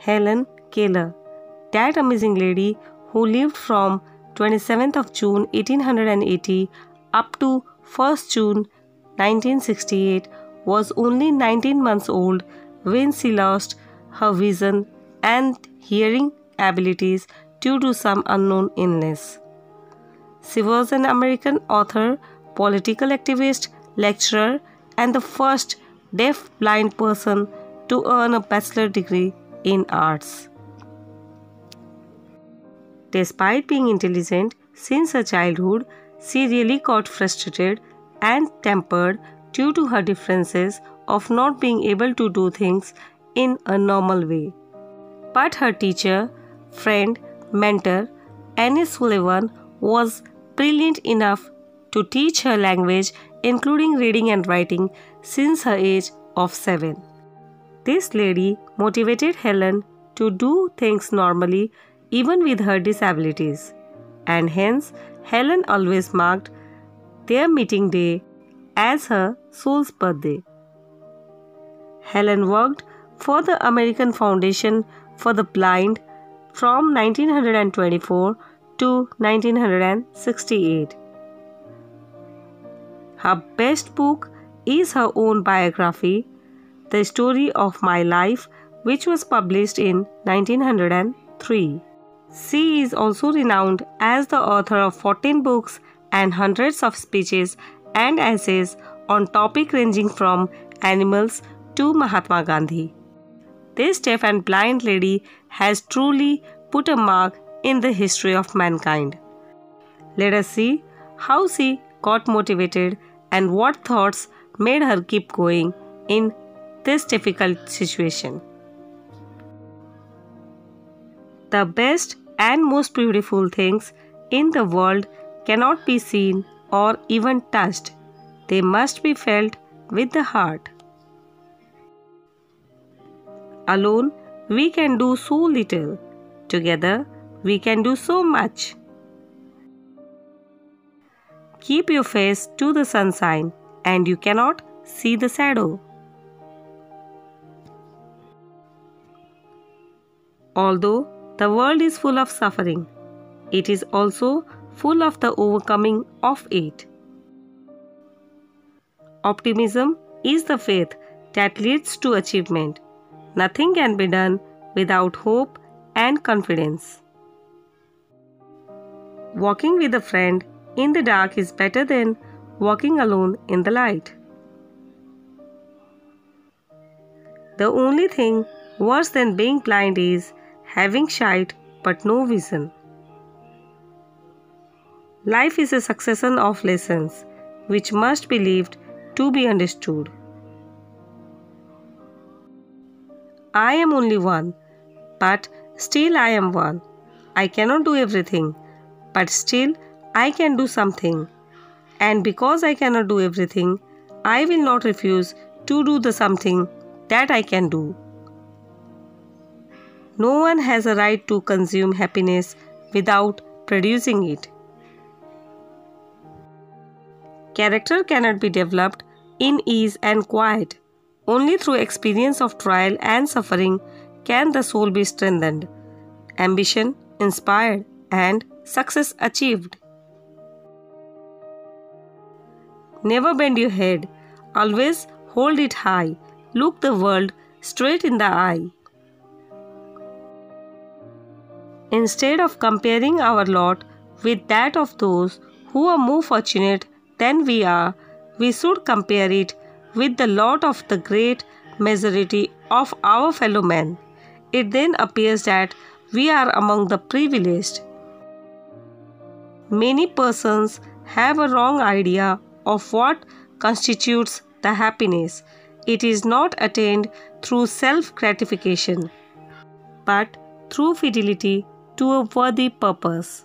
Helen Keller, that amazing lady who lived from 27th of June 1880 up to 1st June 1968, was only 19 months old when she lost her vision and hearing abilities due to some unknown illness. She was an American author, political activist, lecturer, and the first deaf-blind person to earn a bachelor's degree in arts. Despite being intelligent since her childhood, she really got frustrated and tempered due to her differences of not being able to do things in a normal way. But her teacher, friend, mentor, Annie Sullivan, was brilliant enough to teach her language, including reading and writing, since her age of 7. This lady motivated Helen to do things normally even with her disabilities, and hence Helen always marked their meeting day as her soul's birthday. Helen worked for the American Foundation for the Blind from 1924 to 1968. Her best book is her own biography, The Story of My Life, which was published in 1903. She is also renowned as the author of 14 books and hundreds of speeches and essays on topics ranging from animals to Mahatma Gandhi. This deaf and blind lady has truly put a mark in the history of mankind. Let us see how she got motivated and what thoughts made her keep going in this difficult situation. The best and most beautiful things in the world cannot be seen or even touched. They must be felt with the heart. Alone, we can do so little. Together, we can do so much. Keep your face to the sunshine, and you cannot see the shadow. Although the world is full of suffering, it is also full of the overcoming of it. Optimism is the faith that leads to achievement. Nothing can be done without hope and confidence. Walking with a friend in the dark is better than walking alone in the light. The only thing worse than being blind is having sight but no vision. Life is a succession of lessons which must be lived to be understood. I am only one, but still I am one. I cannot do everything, but still I can do something. And because I cannot do everything, I will not refuse to do the something that I can do. No one has a right to consume happiness without producing it. Character cannot be developed in ease and quiet. Only through experience of trial and suffering can the soul be strengthened, ambition inspired, and success achieved. Never bend your head. Always hold it high. Look the world straight in the eye. Instead of comparing our lot with that of those who are more fortunate than we are, we should compare it with the lot of the great majority of our fellow men. It then appears that we are among the privileged. Many persons have a wrong idea of what constitutes the happiness. It is not attained through self-gratification, but through fidelity to a worthy purpose.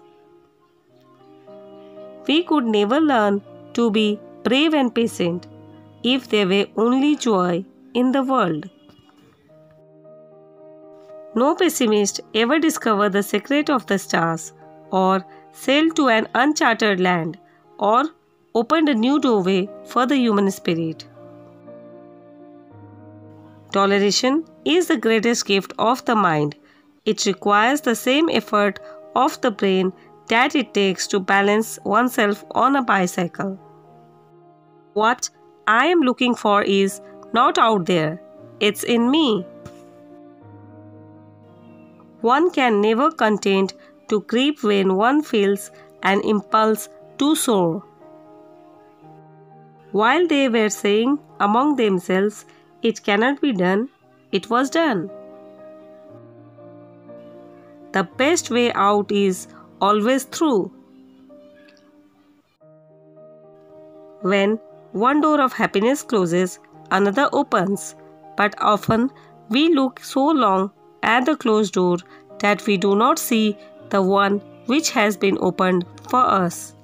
We could never learn to be brave and patient if there were only joy in the world. No pessimist ever discovered the secret of the stars, or sailed to an uncharted land, or opened a new doorway for the human spirit. Toleration is the greatest gift of the mind. It requires the same effort of the brain that it takes to balance oneself on a bicycle. What I am looking for is not out there, it's in me. One can never content to creep when one feels an impulse to soar. While they were saying among themselves, "It cannot be done," it was done. The best way out is always through. When one door of happiness closes, another opens, but often we look so long at the closed door that we do not see the one which has been opened for us.